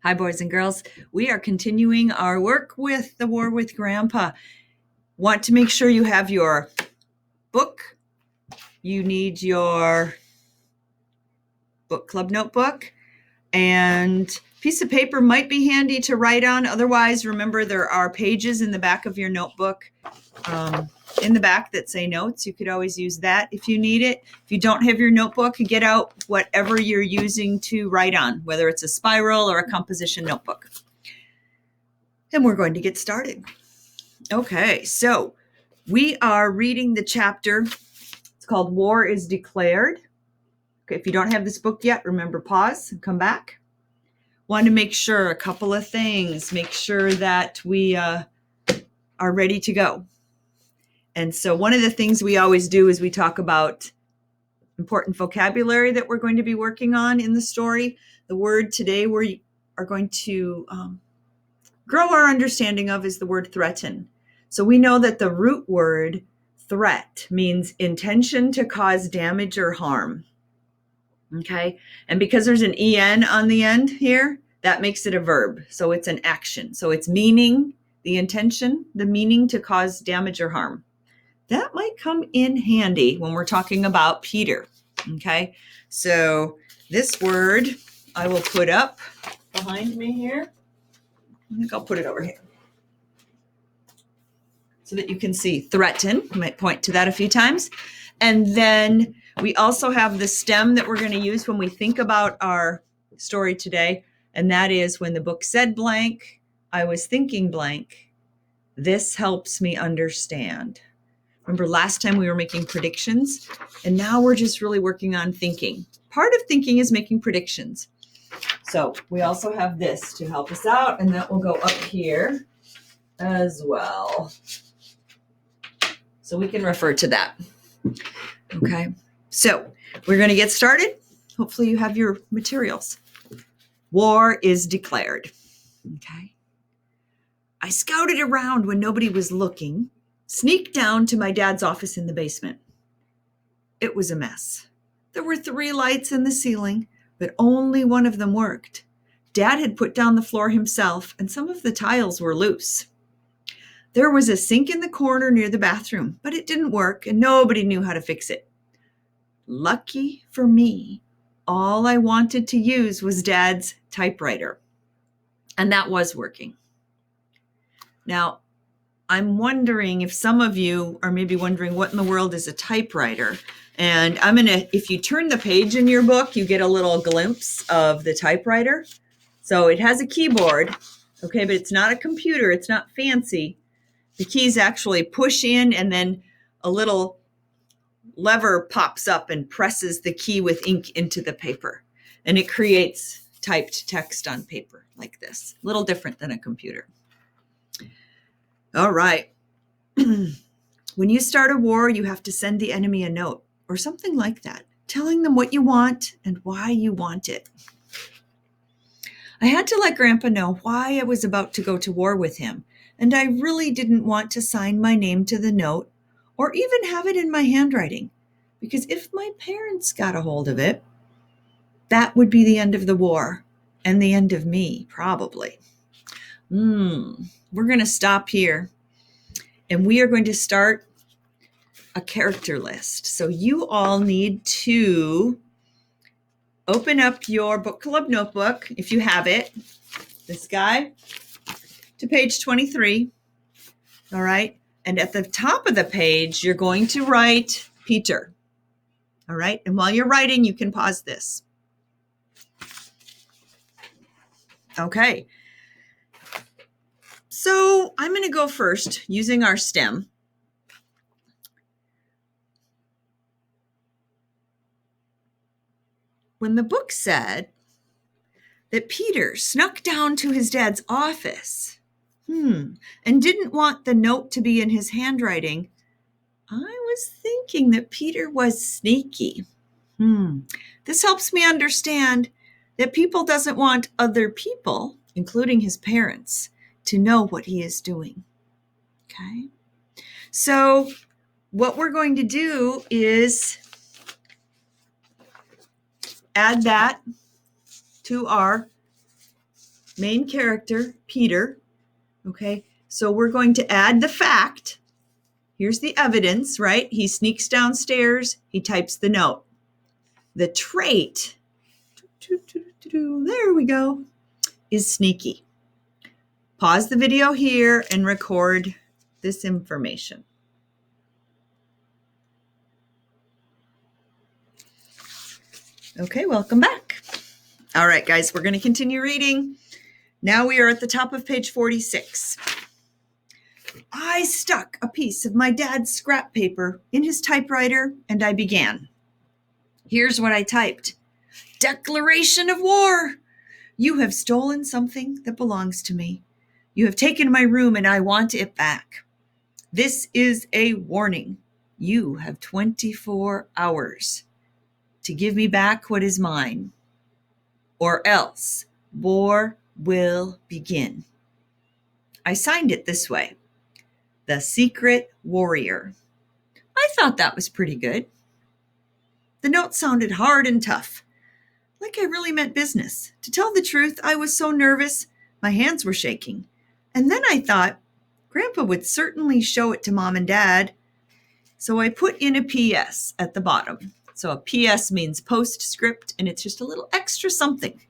Hi, boys and girls. We are continuing our work with The War with Grandpa. Want to make sure you have your book. You need your book club notebook, and piece of paper might be handy to write on. Otherwise, remember there are pages in the back of your notebook in the back that say notes. You could always use that if you need it. If you don't have your notebook, get out whatever you're using to write on, whether it's a spiral or a composition notebook. And we're going to get started. Okay, so we are reading the chapter. It's called War is Declared. Okay, if you don't have this book yet, remember, pause and come back. Want to make sure a couple of things. Make sure that we are ready to go. And so one of the things we always do is we talk about important vocabulary that we're going to be working on in the story. The word today we are going to grow our understanding of is the word threaten. So we know that the root word threat means intention to cause damage or harm. Okay, and because there's an en on the end here, that makes it a verb. So it's an action. So it's meaning, the intention, the meaning to cause damage or harm. That might come in handy when we're talking about Peter. Okay, so this word I will put up behind me here. I think I'll put it over here so that you can see threaten. You might point to that a few times. And then we also have the stem that we're going to use when we think about our story today. And that is when the book said blank, I was thinking blank. This helps me understand. Remember last time we were making predictions, and now we're just really working on thinking. Part of thinking is making predictions. So we also have this to help us out, and that will go up here as well. So we can refer to that. Okay, so we're going to get started. Hopefully you have your materials. War is declared. Okay. I scouted around when nobody was looking, sneaked down to my dad's office in the basement. It was a mess. There were 3 lights in the ceiling, but only one of them worked. Dad had put down the floor himself, and some of the tiles were loose. There was a sink in the corner near the bathroom, but it didn't work, and nobody knew how to fix it. Lucky for me, all I wanted to use was Dad's typewriter, and that was working. Now, I'm wondering if some of you are maybe wondering what in the world is a typewriter. And if you turn the page in your book, you get a little glimpse of the typewriter. So it has a keyboard, okay, but it's not a computer. It's not fancy. The keys actually push in, and then a little lever pops up and presses the key with ink into the paper. And it creates typed text on paper like this. A little different than a computer. All right. When you start a war, you have to send the enemy a note or something like that, telling them what you want and why you want it. I had to let Grandpa know why I was about to go to war with him, and I really didn't want to sign my name to the note or even have it in my handwriting, because if my parents got a hold of it, that would be the end of the war and the end of me, probably. We're going to stop here, and we are going to start a character list. So you all need to open up your book club notebook, if you have it, this guy, to page 23. All right. And at the top of the page, you're going to write Peter. All right. And while you're writing, you can pause this. Okay. So I'm going to go first using our stem. When the book said that Peter snuck down to his dad's office, and didn't want the note to be in his handwriting, I was thinking that Peter was sneaky. This helps me understand that Peter doesn't want other people, including his parents, to know what he is doing. Okay? So what we're going to do is add that to our main character, Peter. Okay, so we're going to add the fact. Here's the evidence, right? He sneaks downstairs, he types the note. The trait, there we go, is sneaky. Pause the video here and record this information. Okay, welcome back. All right, guys, we're going to continue reading. Now we are at the top of page 46. I stuck a piece of my dad's scrap paper in his typewriter and I began. Here's what I typed. Declaration of war. You have stolen something that belongs to me. You have taken my room and I want it back. This is a warning. You have 24 hours to give me back what is mine, or else war will begin. I signed it this way. The Secret Warrior. I thought that was pretty good. The note sounded hard and tough, like I really meant business. To tell the truth, I was so nervous, my hands were shaking. And then I thought, Grandpa would certainly show it to Mom and Dad. So I put in a PS at the bottom. So a PS means postscript, and it's just a little extra something.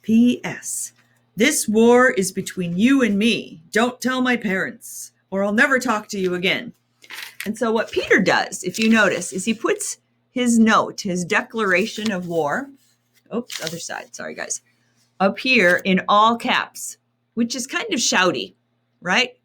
PS. This war is between you and me. Don't tell my parents, or I'll never talk to you again. And so what Peter does, if you notice, is he puts his note, his declaration of war, oops, other side, sorry guys, up here in all caps, which is kind of shouty, right?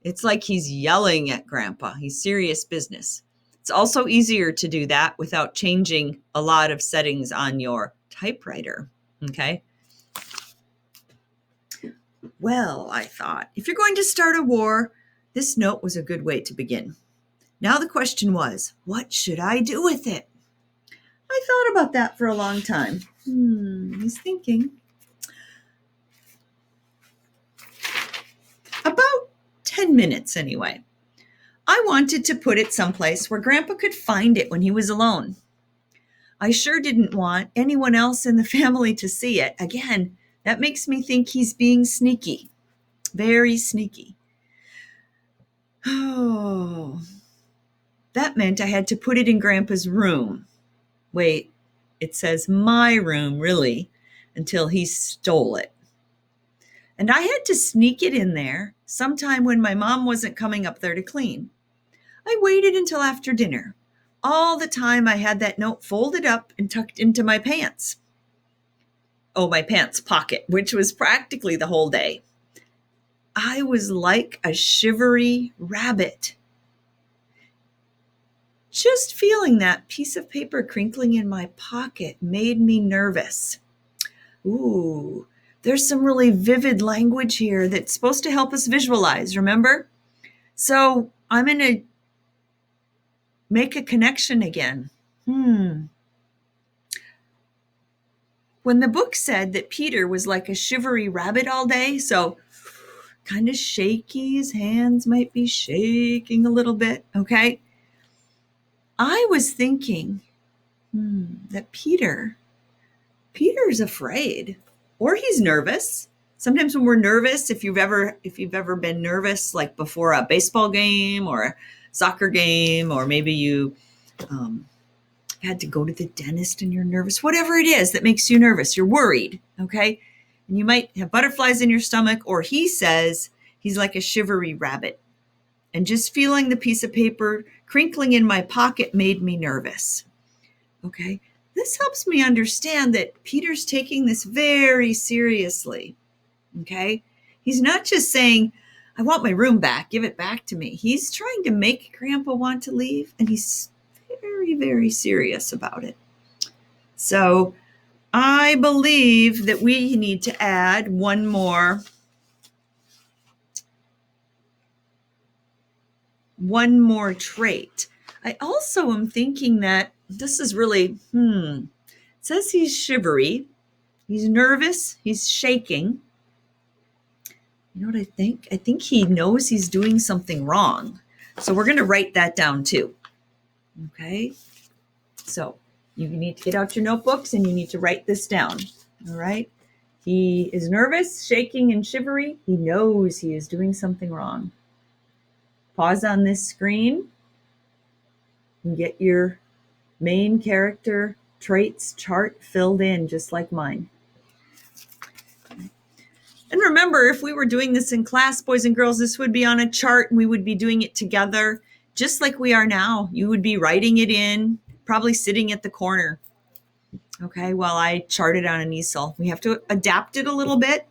It's like he's yelling at Grandpa. He's serious business. It's also easier to do that without changing a lot of settings on your typewriter, okay? Well, I thought, if you're going to start a war, this note was a good way to begin. Now the question was, what should I do with it? I thought about that for a long time. He's thinking. About 10 minutes anyway. I wanted to put it someplace where Grandpa could find it when he was alone. I sure didn't want anyone else in the family to see it. Again, that makes me think he's being sneaky, very sneaky. Oh, that meant I had to put it in Grandpa's room. Wait, it says my room, really, until he stole it. And I had to sneak it in there sometime when my mom wasn't coming up there to clean. I waited until after dinner. All the time I had that note folded up and tucked into my pants. Oh, my pants pocket, which was practically the whole day. I was like a shivery rabbit. Just feeling that piece of paper crinkling in my pocket made me nervous. Ooh, there's some really vivid language here that's supposed to help us visualize, remember? So I'm going to make a connection again. When the book said that Peter was like a shivery rabbit all day, so kind of shaky, his hands might be shaking a little bit, okay? I was thinking that Peter's afraid, or he's nervous. Sometimes when we're nervous, if you've ever been nervous, like before a baseball game or a soccer game, or maybe you had to go to the dentist and you're nervous, whatever it is that makes you nervous, you're worried, okay? And you might have butterflies in your stomach, or he says he's like a shivery rabbit. And just feeling the piece of paper crinkling in my pocket made me nervous. Okay, this helps me understand that Peter's taking this very seriously. Okay, he's not just saying, I want my room back, give it back to me. He's trying to make Grandpa want to leave, and he's very, very serious about it. So I believe that we need to add one more trait. I also am thinking that this is really, it says he's shivery, he's nervous, he's shaking. You know what I think? I think he knows he's doing something wrong. So we're going to write that down too. Okay? So you need to get out your notebooks and you need to write this down. All right? He is nervous, shaking, and shivery. He knows he is doing something wrong. Pause on this screen and get your main character traits chart filled in just like mine. And remember, if we were doing this in class, boys and girls, this would be on a chart and we would be doing it together just like we are now. You would be writing it in, probably sitting at the corner. Okay, while I chart it on an easel. We have to adapt it a little bit,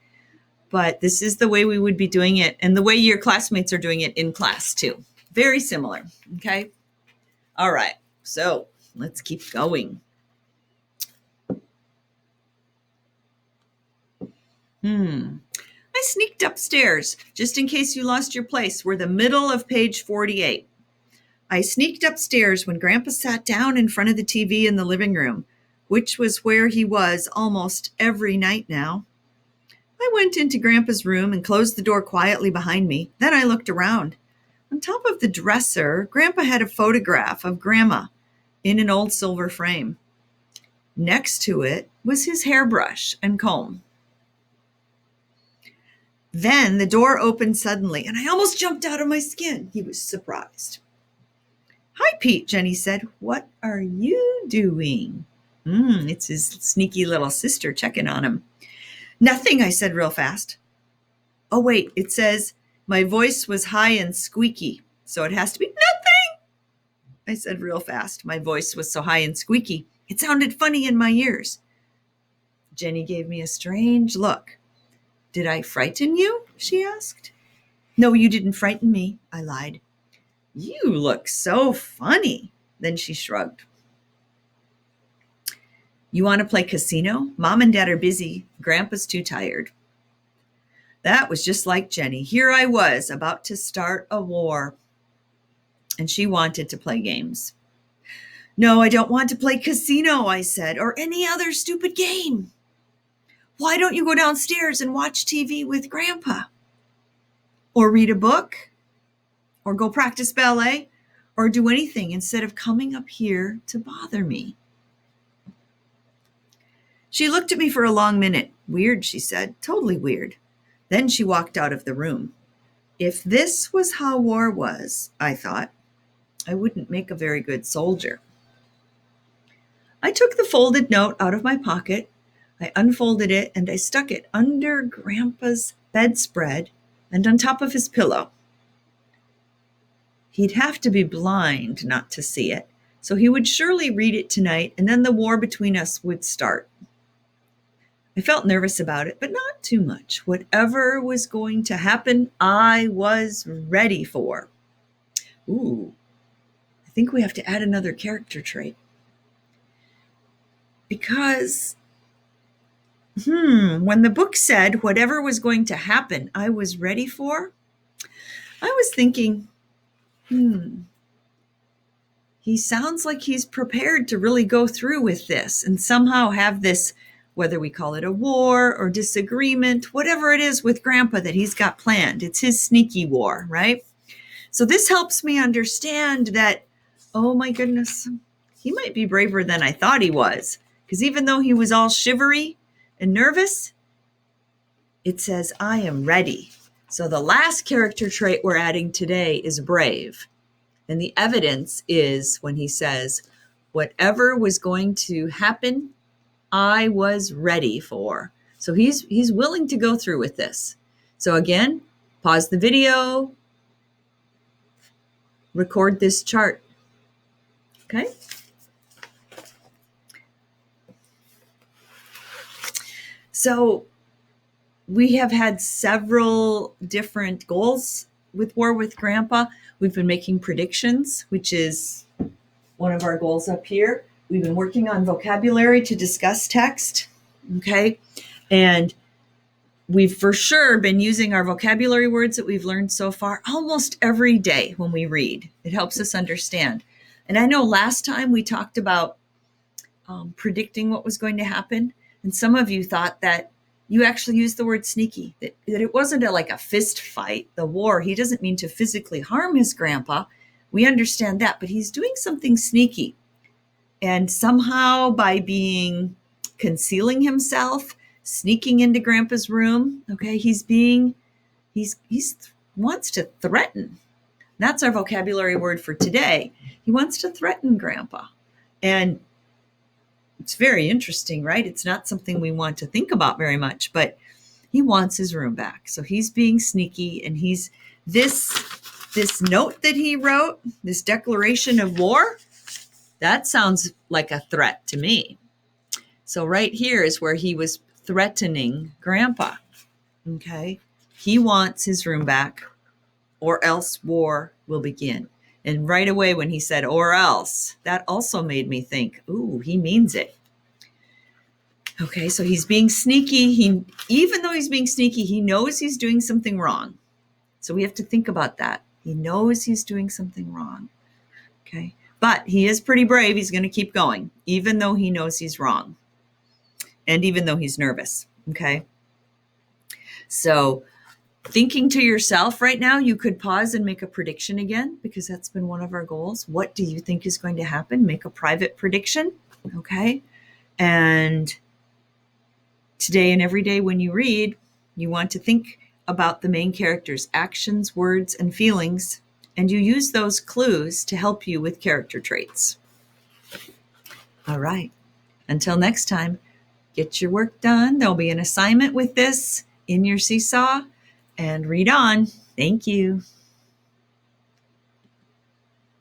but this is the way we would be doing it and the way your classmates are doing it in class too. Very similar, okay? All right, so let's keep going. I sneaked upstairs just in case you lost your place. We're the middle of page 48. I sneaked upstairs when Grandpa sat down in front of the TV in the living room, which was where he was almost every night now. I went into Grandpa's room and closed the door quietly behind me. Then I looked around. On top of the dresser, Grandpa had a photograph of Grandma in an old silver frame. Next to it was his hairbrush and comb. Then the door opened suddenly, and I almost jumped out of my skin. He was surprised. "Hi, Pete," Jenny said. "What are you doing?" It's his sneaky little sister checking on him. "Nothing," I said real fast. Oh, wait, it says my voice was high and squeaky, so it has to be nothing, I said real fast. My voice was so high and squeaky, it sounded funny in my ears. Jenny gave me a strange look. "Did I frighten you?" she asked. "No, you didn't frighten me," I lied. "You look so funny." Then she shrugged. "You want to play casino? Mom and Dad are busy. Grandpa's too tired." That was just like Jenny. Here I was about to start a war, and she wanted to play games. "No, I don't want to play casino," I said, "or any other stupid game." "Why don't you go downstairs and watch TV with Grandpa? Or read a book? Or go practice ballet? Or do anything instead of coming up here to bother me?" She looked at me for a long minute. "Weird," she said. "Totally weird." Then she walked out of the room. If this was how war was, I thought, I wouldn't make a very good soldier. I took the folded note out of my pocket. I unfolded it and I stuck it under Grandpa's bedspread and on top of his pillow. He'd have to be blind not to see it, so he would surely read it tonight and then the war between us would start. I felt nervous about it, but not too much. Whatever was going to happen, I was ready for. Ooh, I think we have to add another character trait. Because, when the book said whatever was going to happen, I was ready for, I was thinking, he sounds like he's prepared to really go through with this and somehow have this, whether we call it a war or disagreement, whatever it is with Grandpa that he's got planned. It's his sneaky war, right? So this helps me understand that, oh my goodness, he might be braver than I thought he was. Because even though he was all shivery and nervous, it says, I am ready. So the last character trait we're adding today is brave. And the evidence is when he says, whatever was going to happen, I was ready for. So he's willing to go through with this. So again, pause the video, record this chart. Okay? So we have had several different goals with War with Grandpa. We've been making predictions, which is one of our goals up here. We've been working on vocabulary to discuss text, okay? And we've for sure been using our vocabulary words that we've learned so far almost every day when we read. It helps us understand. And I know last time we talked about predicting what was going to happen, and some of you thought that you actually used the word sneaky, that it wasn't like a fist fight, the war. He doesn't mean to physically harm his grandpa. We understand that, but he's doing something sneaky. And somehow by concealing himself, sneaking into Grandpa's room. Okay, he's wants to threaten. That's our vocabulary word for today. He wants to threaten Grandpa. And it's very interesting, right? It's not something we want to think about very much, but he wants his room back. So he's being sneaky, and he's this note that he wrote, this declaration of war, that sounds like a threat to me. So right here is where he was threatening Grandpa. Okay. He wants his room back, or else war will begin. And right away when he said, or else, that also made me think, ooh, he means it. Okay, so he's being sneaky. Even though he's being sneaky, he knows he's doing something wrong. So we have to think about that. He knows he's doing something wrong. Okay, but he is pretty brave. He's going to keep going, even though he knows he's wrong. And even though he's nervous. Okay, so thinking to yourself right now, you could pause and make a prediction again, because that's been one of our goals. What do you think is going to happen? Make a private prediction. Okay, and today and every day when you read, you want to think about the main character's actions, words, and feelings, and you use those clues to help you with character traits. All right. Until next time, get your work done. There'll be an assignment with this in your seesaw, and read on. Thank you.